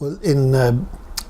Well,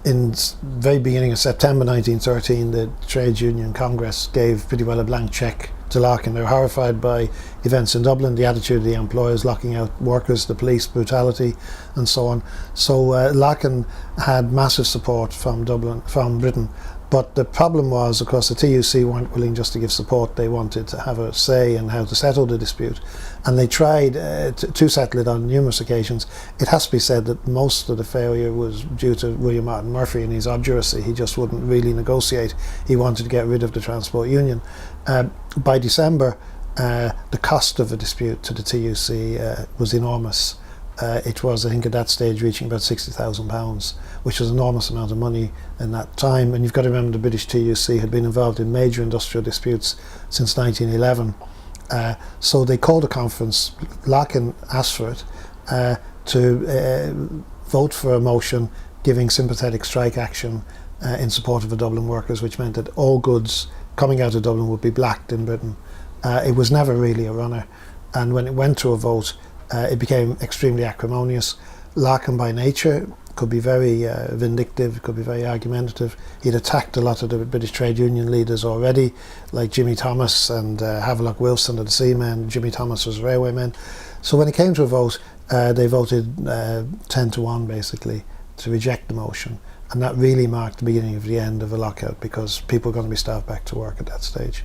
in very beginning of September 1913, the Trades Union Congress gave pretty well a blank cheque to Larkin. They were horrified by events in Dublin, the attitude of the employers locking out workers, the police brutality, and so on. So Larkin had massive support from Britain. But the problem was, of course, the TUC weren't willing just to give support. They wanted to have a say in how to settle the dispute. And they tried to settle it on numerous occasions. It has to be said that most of the failure was due to William Martin Murphy and his obduracy. He just wouldn't really negotiate. He wanted to get rid of the Transport Union. By December, the cost of the dispute to the TUC was enormous. It was, I think, at that stage reaching about £60,000, which was an enormous amount of money in that time. And you've got to remember the British TUC had been involved in major industrial disputes since 1911. So they called a conference. Larkin asked for it to vote for a motion giving sympathetic strike action in support of the Dublin workers, which meant that all goods coming out of Dublin would be blacked in Britain. It was never really a runner, and when it went to a vote, it became extremely acrimonious. Larkin by nature could be very vindictive, could be very argumentative. He'd attacked a lot of the British trade union leaders already, like Jimmy Thomas and Havelock Wilson of the Seamen. Jimmy Thomas was railwaymen. So when it came to a vote, they voted 10-1 basically to reject the motion. And that really marked the beginning of the end of a lockout, because people were going to be starved back to work at that stage.